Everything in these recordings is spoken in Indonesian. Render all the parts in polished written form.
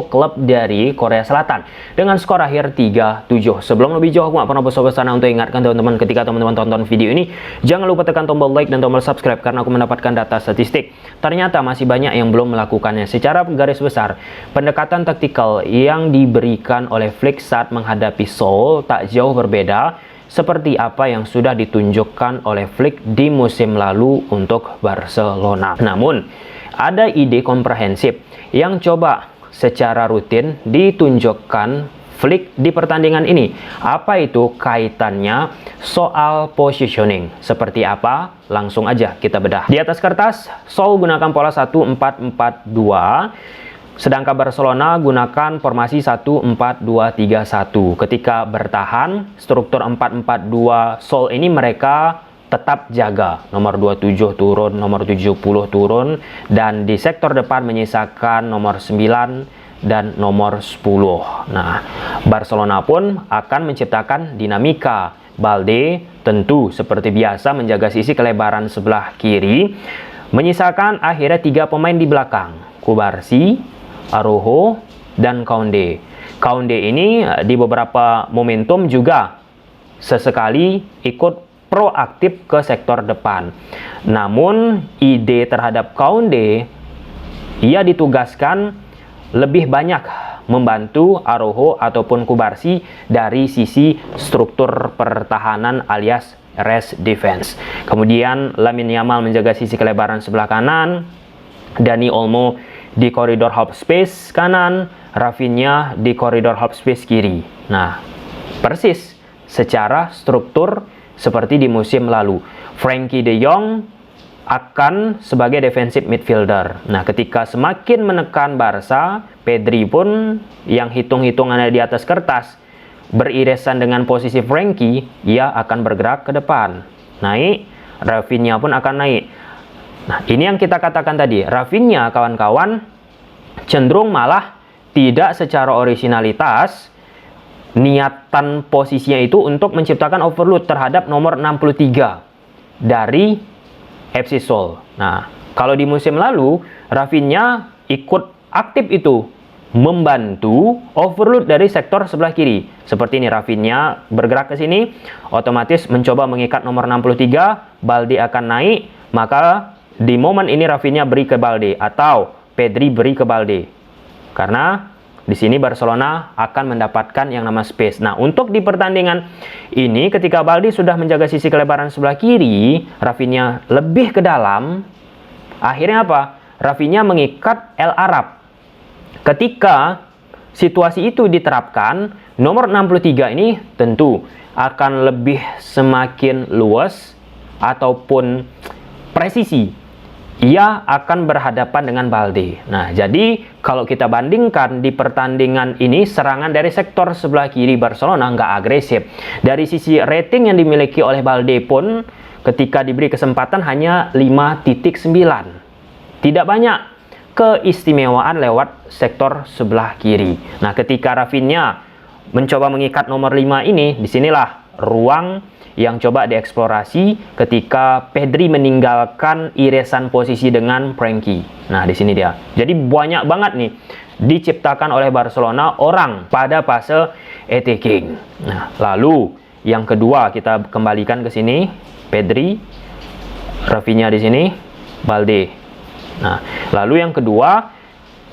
klub dari Korea Selatan dengan skor akhir 3-7. Sebelum lebih jauh, aku nggak pernah bosan-bosan untuk ingatkan teman-teman, ketika teman-teman tonton video ini, jangan lupa tekan tombol like dan tombol subscribe karena aku mendapatkan data statistik. Ternyata masih banyak yang belum melakukannya. Secara garis besar, pendekatan taktikal yang diberikan oleh Flick saat menghadapi Seoul tak jauh berbeda seperti apa yang sudah ditunjukkan oleh Flick di musim lalu untuk Barcelona. Namun, ada ide komprehensif yang coba secara rutin ditunjukkan Flick di pertandingan ini. Apa itu kaitannya soal positioning? Seperti apa? Langsung aja kita bedah. Di atas kertas, Seoul gunakan pola 1-4-4-2, sedangkan Barcelona gunakan formasi 1-4-2-3-1. Ketika bertahan, struktur 4-4-2 Seoul ini mereka tetap jaga. Nomor 27 turun, nomor 70 turun, dan di sektor depan menyisakan nomor 9 dan nomor 10. Nah, Barcelona pun akan menciptakan dinamika. Balde tentu seperti biasa menjaga sisi kelebaran sebelah kiri, menyisakan akhirnya 3 pemain di belakang, Cubarsí, Araujo, dan Koundé. Koundé ini di beberapa momentum juga sesekali ikut proaktif ke sektor depan. Namun, ide terhadap Koundé, ia ditugaskan lebih banyak membantu Araujo ataupun Cubarsí dari sisi struktur pertahanan alias rest defense. Kemudian, Lamine Yamal menjaga sisi kelebaran sebelah kanan, Dani Olmo di koridor half space kanan, Rafinha di koridor half space kiri. Nah, persis secara struktur seperti di musim lalu. Frenkie de Jong akan sebagai defensive midfielder. Nah, ketika semakin menekan Barca, Pedri pun yang hitung-hitungannya di atas kertas beririsan dengan posisi Frenkie, ia akan bergerak ke depan. Naik, Rafinha pun akan naik. Nah, ini yang kita katakan tadi. Rafinha, kawan-kawan, cenderung malah tidak secara originalitas niatan posisinya itu untuk menciptakan overload terhadap nomor 63 dari FC Seoul. Nah, kalau di musim lalu, Rafinha ikut aktif itu membantu overload dari sektor sebelah kiri. Seperti ini, Rafinha bergerak ke sini, otomatis mencoba mengikat nomor 63, Balde akan naik, maka di momen ini Rafinha beri ke Balde atau Pedri beri ke Balde. Karena di sini Barcelona akan mendapatkan yang nama space. Nah, untuk di pertandingan ini ketika Balde sudah menjaga sisi kelebaran sebelah kiri, Rafinha lebih ke dalam. Akhirnya apa? Rafinha mengikat El Arab. Ketika situasi itu diterapkan, nomor 63 ini tentu akan lebih semakin luas ataupun presisi. Ia akan berhadapan dengan Balde. Nah, jadi kalau kita bandingkan di pertandingan ini, serangan dari sektor sebelah kiri Barcelona nggak agresif. Dari sisi rating yang dimiliki oleh Balde pun, ketika diberi kesempatan hanya 5.9. Tidak banyak keistimewaan lewat sektor sebelah kiri. Nah, ketika Rafinha mencoba mengikat nomor 5 ini, disinilah ruang yang coba dieksplorasi ketika Pedri meninggalkan irisan posisi dengan Frenkie. Nah, di sini dia. Jadi banyak banget nih diciptakan oleh Barcelona orang pada fase attacking. Nah, lalu yang kedua kita kembalikan ke sini, Pedri, Rafinha di sini, Balde. Nah, lalu yang kedua,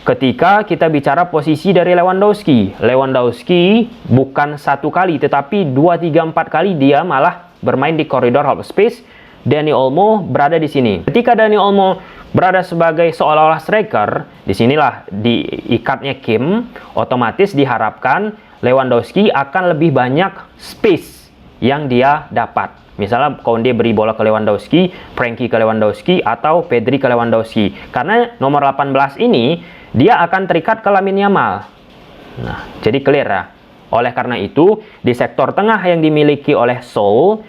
ketika kita bicara posisi dari Lewandowski. Lewandowski bukan 1 kali, tetapi 2, 3, 4 kali dia malah bermain di koridor half space. Dani Olmo berada di sini. Ketika Dani Olmo berada sebagai seolah-olah striker, disinilah diikatnya Kim, otomatis diharapkan Lewandowski akan lebih banyak space yang dia dapat. Misalnya Koundé beri bola ke Lewandowski, Frenkie ke Lewandowski, atau Pedri ke Lewandowski. Karena nomor 18 ini dia akan terikat ke Lamine Yamal. Nah, jadi clear ya. Oleh karena itu, di sektor tengah yang dimiliki oleh Seoul,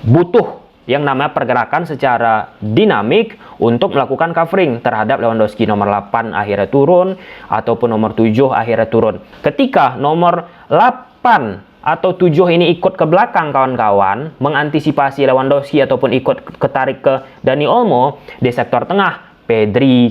butuh yang namanya pergerakan secara dinamik untuk melakukan covering terhadap Lewandowski. Nomor 8 akhirnya turun, ataupun nomor 7 akhirnya turun. Ketika nomor 8 atau 7 ini ikut ke belakang kawan-kawan, mengantisipasi Lewandowski ataupun ikut ketarik ke Dani Olmo, di sektor tengah, Pedri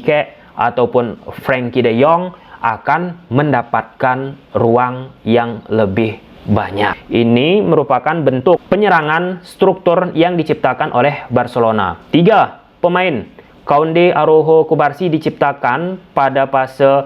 ataupun Frenkie de Jong akan mendapatkan ruang yang lebih banyak. Ini merupakan bentuk penyerangan struktur yang diciptakan oleh Barcelona. 3 pemain Koundé, Araujo, Cubarsí diciptakan pada fase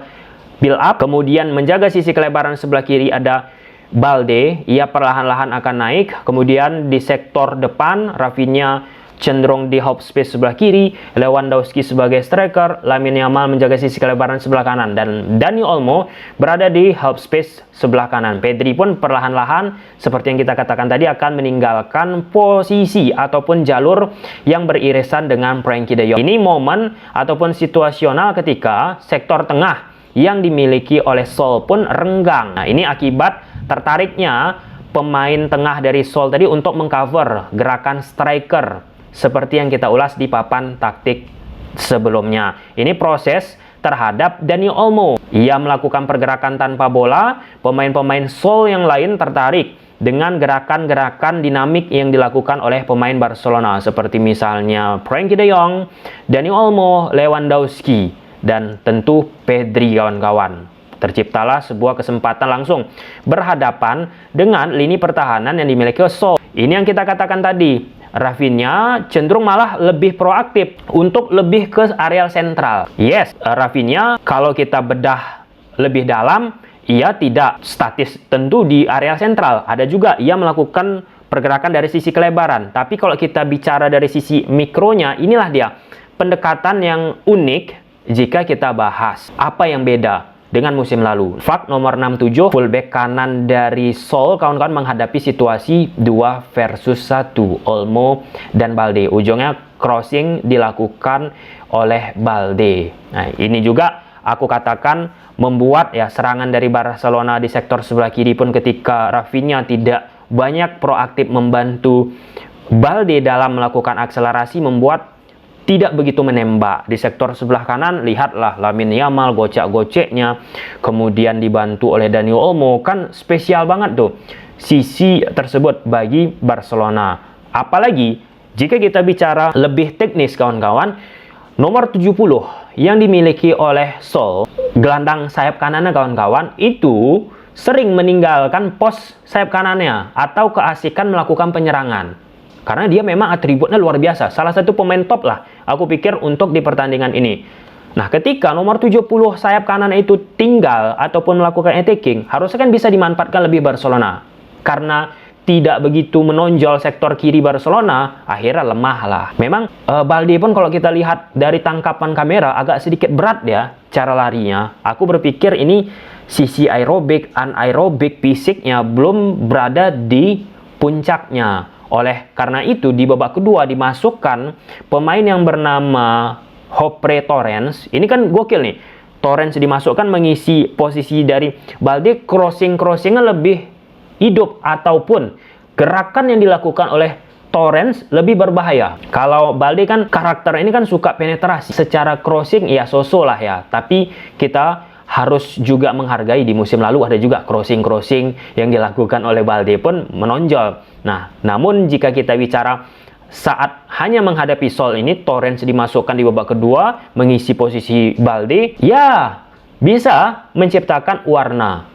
build up, kemudian menjaga sisi kelebaran sebelah kiri ada Balde, ia perlahan-lahan akan naik, kemudian di sektor depan Rafinha cenderung di half space sebelah kiri, Lewandowski sebagai striker, Lamine Yamal menjaga sisi kelebaran sebelah kanan, dan Dani Olmo berada di half space sebelah kanan. Pedri pun perlahan-lahan, seperti yang kita katakan tadi, akan meninggalkan posisi ataupun jalur yang beririsan dengan Frenkie de Jong. Ini momen ataupun situasional ketika sektor tengah yang dimiliki oleh Sol pun renggang. Nah, ini akibat tertariknya pemain tengah dari Sol tadi untuk mengcover gerakan striker, seperti yang kita ulas di papan taktik sebelumnya. Ini proses terhadap Dani Olmo. Ia melakukan pergerakan tanpa bola, pemain-pemain Sol yang lain tertarik dengan gerakan-gerakan dinamik yang dilakukan oleh pemain Barcelona, seperti misalnya Frenkie de Jong, Dani Olmo, Lewandowski, dan tentu Pedri, kawan-kawan. Terciptalah sebuah kesempatan langsung berhadapan dengan lini pertahanan yang dimiliki Sol. Ini yang kita katakan tadi, Rafinha cenderung malah lebih proaktif untuk lebih ke area sentral. Yes, Rafinha kalau kita bedah lebih dalam, ia tidak statis tentu di area sentral. Ada juga ia melakukan pergerakan dari sisi kelebaran. Tapi kalau kita bicara dari sisi mikronya, inilah dia pendekatan yang unik jika kita bahas apa yang beda dengan musim lalu. Fakt nomor 67, fullback kanan dari Sol, kawan-kawan, menghadapi situasi 2 versus 1, Olmo dan Balde. Ujungnya crossing dilakukan oleh Balde. Nah, ini juga aku katakan membuat ya serangan dari Barcelona di sektor sebelah kiri pun ketika Rafinha tidak banyak proaktif membantu Balde dalam melakukan akselerasi, membuat tidak begitu menembak. Di sektor sebelah kanan, lihatlah Lamine Yamal gocek-goceknya, kemudian dibantu oleh Dani Olmo. Kan spesial banget tuh sisi tersebut bagi Barcelona. Apalagi jika kita bicara lebih teknis, kawan-kawan, nomor 70 yang dimiliki oleh Sol, gelandang sayap kanannya, kawan-kawan, itu sering meninggalkan pos sayap kanannya atau keasikan melakukan penyerangan. Karena dia memang atributnya luar biasa. Salah satu pemain top lah, aku pikir, untuk di pertandingan ini. Nah, ketika nomor 70 sayap kanan itu tinggal ataupun melakukan attacking, harusnya kan bisa dimanfaatkan lebih Barcelona. Karena tidak begitu menonjol sektor kiri Barcelona, akhirnya lemah lah. Memang Balde pun kalau kita lihat dari tangkapan kamera agak sedikit berat ya cara larinya. Aku berpikir ini sisi aerobik, anaerobik fisiknya belum berada di puncaknya. Oleh karena itu, di babak kedua dimasukkan pemain yang bernama Hopre Torrens. Ini kan gokil nih. Torrens dimasukkan mengisi posisi dari Balde, crossing-crossingnya lebih hidup, ataupun gerakan yang dilakukan oleh Torrens lebih berbahaya. Kalau Balde kan karakter ini kan suka penetrasi. Secara crossing ya so-so lah ya. Tapi kita harus juga menghargai di musim lalu ada juga crossing-crossing yang dilakukan oleh Balde pun menonjol. Nah, namun jika kita bicara saat hanya menghadapi Sol ini, Torrens dimasukkan di babak kedua mengisi posisi Balde, ya bisa menciptakan warna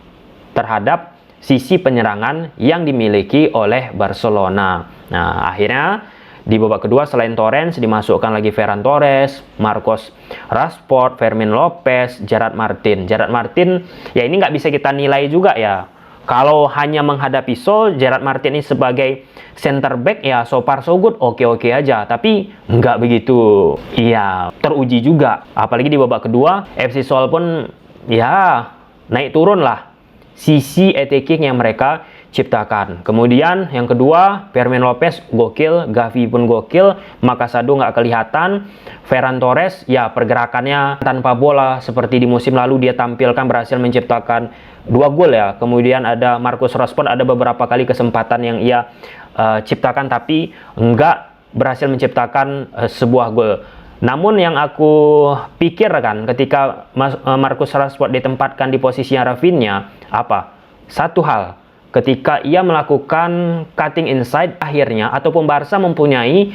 terhadap sisi penyerangan yang dimiliki oleh Barcelona. Nah, akhirnya di babak kedua selain Torrens dimasukkan lagi Ferran Torres, Marcos Rashford, Fermin Lopez, Gerard Martin. Gerard Martin ya ini nggak bisa kita nilai juga ya. Kalau hanya menghadapi Sol, Gerard Martin ini sebagai center back ya so far so good, oke-oke aja. Tapi nggak begitu iya teruji juga. Apalagi di babak kedua FC Sol pun ya naik turun lah sisi attacking yang mereka ciptakan. Kemudian yang kedua, Fermin Lopez gokil, Gavi pun gokil, Makasado nggak kelihatan. Ferran Torres ya pergerakannya tanpa bola seperti di musim lalu dia tampilkan, berhasil menciptakan 2 gol ya. Kemudian ada Marcus Rashford, ada beberapa kali kesempatan yang ia ciptakan tapi nggak berhasil menciptakan sebuah gol. Namun yang aku pikirkan ketika Marcus Rashford ditempatkan di posisinya Rafinha, apa? Satu hal, ketika ia melakukan cutting inside akhirnya, ataupun Barca mempunyai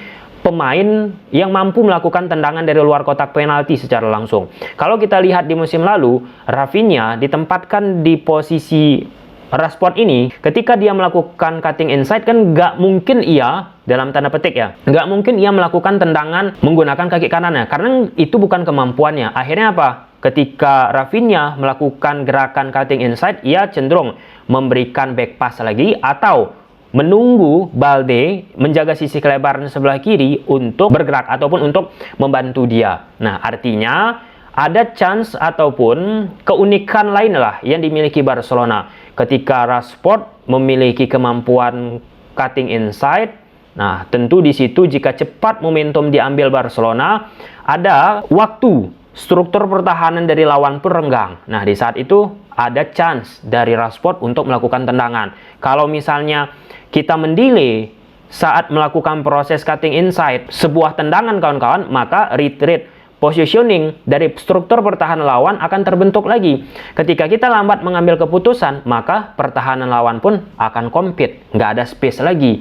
pemain yang mampu melakukan tendangan dari luar kotak penalti secara langsung. Kalau kita lihat di musim lalu, Rafinha ditempatkan di posisi Rashford ini, ketika dia melakukan cutting inside kan nggak mungkin ia, dalam tanda petik ya, nggak mungkin ia melakukan tendangan menggunakan kaki kanannya, karena itu bukan kemampuannya. Akhirnya apa? Ketika Rafinha melakukan gerakan cutting inside, ia cenderung memberikan back pass lagi atau menunggu Balde menjaga sisi kelebaran sebelah kiri untuk bergerak ataupun untuk membantu dia. Nah, artinya ada chance ataupun keunikan lain lah yang dimiliki Barcelona ketika Rashford memiliki kemampuan cutting inside. Nah, tentu di situ jika cepat momentum diambil Barcelona, ada waktu struktur pertahanan dari lawan pun renggang. Nah, di saat itu ada chance dari Rashford untuk melakukan tendangan. Kalau misalnya kita mendelay saat melakukan proses cutting inside sebuah tendangan kawan-kawan, maka retreat positioning dari struktur pertahanan lawan akan terbentuk lagi. Ketika kita lambat mengambil keputusan, maka pertahanan lawan pun akan compete, nggak ada space lagi.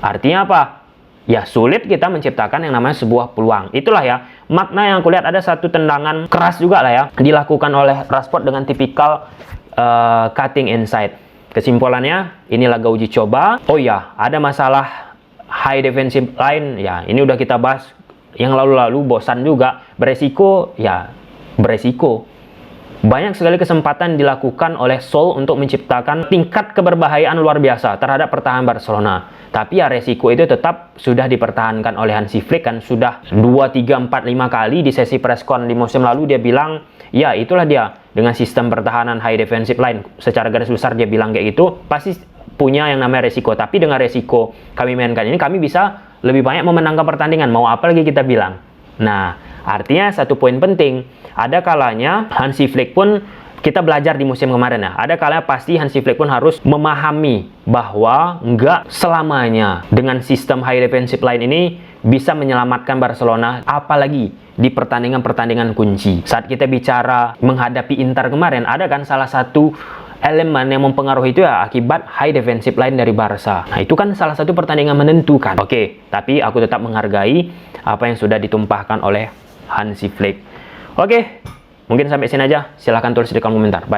Artinya apa? Ya sulit kita menciptakan yang namanya sebuah peluang. Itulah ya makna yang aku lihat. Ada satu tendangan keras juga lah ya dilakukan oleh Rashford dengan tipikal cutting inside. Kesimpulannya, ini laga uji coba. Oh ya, ada masalah high defensive line. Ya, ini udah kita bahas yang lalu-lalu, bosan juga, beresiko, ya beresiko. Banyak sekali kesempatan dilakukan oleh Sol untuk menciptakan tingkat keberbahayaan luar biasa terhadap pertahanan Barcelona. Tapi ya resiko itu tetap sudah dipertahankan oleh Hansi Flick kan. Sudah 2, 3, 4, 5 kali di sesi preskon di musim lalu dia bilang, ya itulah dia dengan sistem pertahanan high defensive line. Secara garis besar dia bilang kayak gitu, pasti punya yang namanya resiko. Tapi dengan resiko kami mainkan ini, kami bisa lebih banyak memenangkan pertandingan. Mau apa lagi kita bilang? Nah, artinya satu poin penting, ada kalanya Hansi Flick pun, kita belajar di musim kemarin ya, ada kalanya pasti Hansi Flick pun harus memahami bahwa nggak selamanya dengan sistem high defensive line ini bisa menyelamatkan Barcelona, apalagi di pertandingan-pertandingan kunci. Saat kita bicara menghadapi Inter kemarin, ada kan salah satu elemen yang mempengaruhi itu ya akibat high defensive line dari Barca. Nah, itu kan salah satu pertandingan menentukan. Oke, tapi aku tetap menghargai apa yang sudah ditumpahkan oleh Hansi Flick. Oke, mungkin sampai sini aja. Silahkan tulis di kolom komentar. Bye.